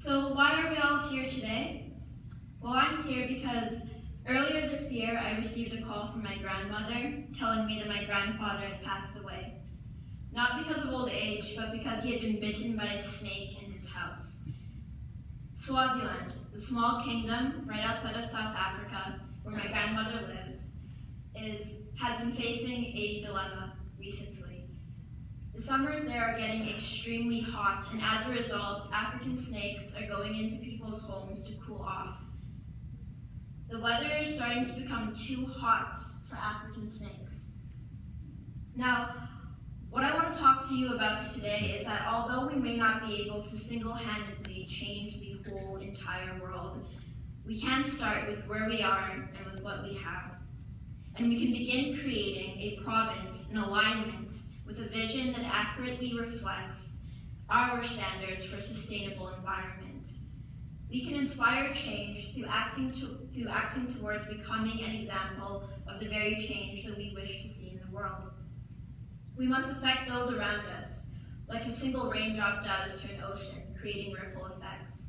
So why are we all here today? Well, I'm here because earlier this year I received a call from my grandmother telling me that my grandfather had passed away. Not because of old age, but because he had been bitten by a snake in his house. Swaziland, the small kingdom right outside of South Africa, where my grandmother lives, has been facing a dilemma recently. The summers there are getting extremely hot, and as a result, African snakes are going into people's homes to cool off. The weather is starting to become too hot for African snakes. Now, what I want to talk to you about today is that although we may not be able to single-handedly change the whole entire world, we can start with where we are and with what we have. And we can begin creating a province in alignment with a vision that accurately reflects our standards for sustainable environment. We can inspire change through acting towards becoming an example of the very change that we wish to see in the world. We must affect those around us, like a single raindrop does to an ocean, creating ripple effects.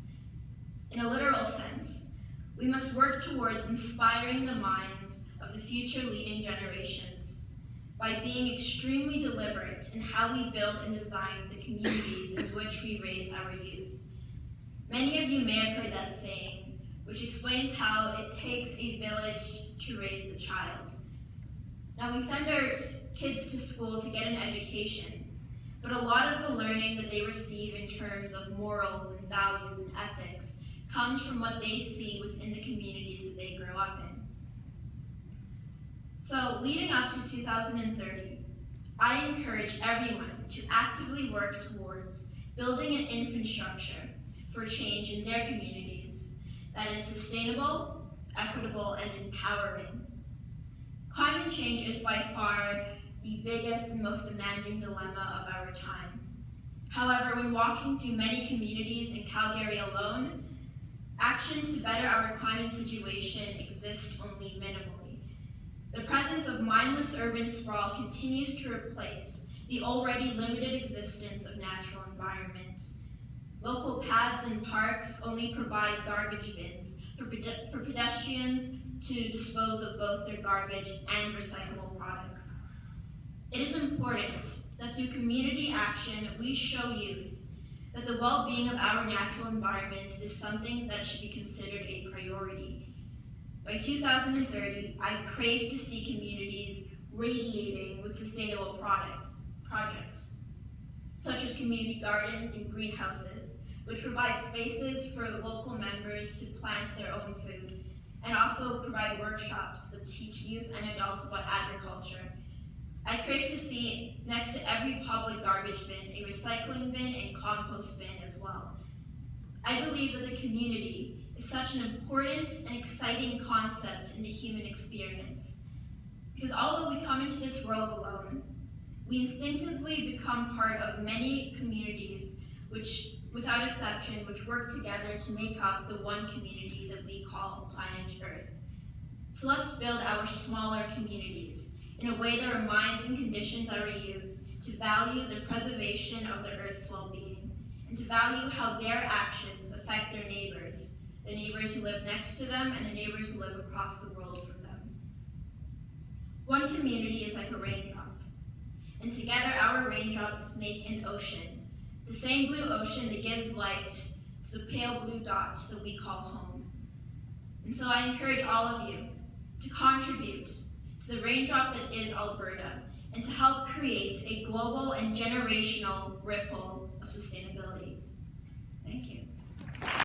In a literal sense, we must work towards inspiring the minds of the future leading generations by being extremely deliberate in how we build and design the communities in which we raise our youth. Many of you may have heard that saying, which explains how it takes a village to raise a child. Now, we send our kids to school to get an education, but a lot of the learning that they receive in terms of morals and values and ethics comes from what they see within the communities that they grow up in. So, leading up to 2030, I encourage everyone to actively work towards building an infrastructure for change in their communities that is sustainable, equitable, and empowering. Climate change is by far the biggest and most demanding dilemma of our time. However, when walking through many communities in Calgary alone, actions to better our climate situation exist only minimally. The presence of mindless urban sprawl continues to replace the already limited existence of natural environment. Local paths and parks only provide garbage bins for pedestrians to dispose of both their garbage and recyclable products. It is important that through community action, we show youth that the well-being of our natural environment is something that should be considered a priority. By 2030, I crave to see communities radiating with sustainable projects, such as community gardens and greenhouses, which provide spaces for local members to plant their own food, and also provide workshops that teach youth and adults about agriculture. I crave to see next to every public garbage bin a recycling bin and compost bin as well. I believe that the community is such an important and exciting concept in the human experience, because although we come into this world alone, we instinctively become part of many communities which, without exception, which work together to make up the one community that we call planet Earth. So let's build our smaller communities in a way that reminds and conditions our youth to value the preservation of the Earth's well-being, and to value how their actions affect their neighbors who live next to them, and the neighbors who live across the world from them. One community is like a raindrop, and together our raindrops make an ocean, the same blue ocean that gives light to the pale blue dots that we call home. And so I encourage all of you to contribute to the raindrop that is Alberta, and to help create a global and generational ripple of sustainability. Thank you.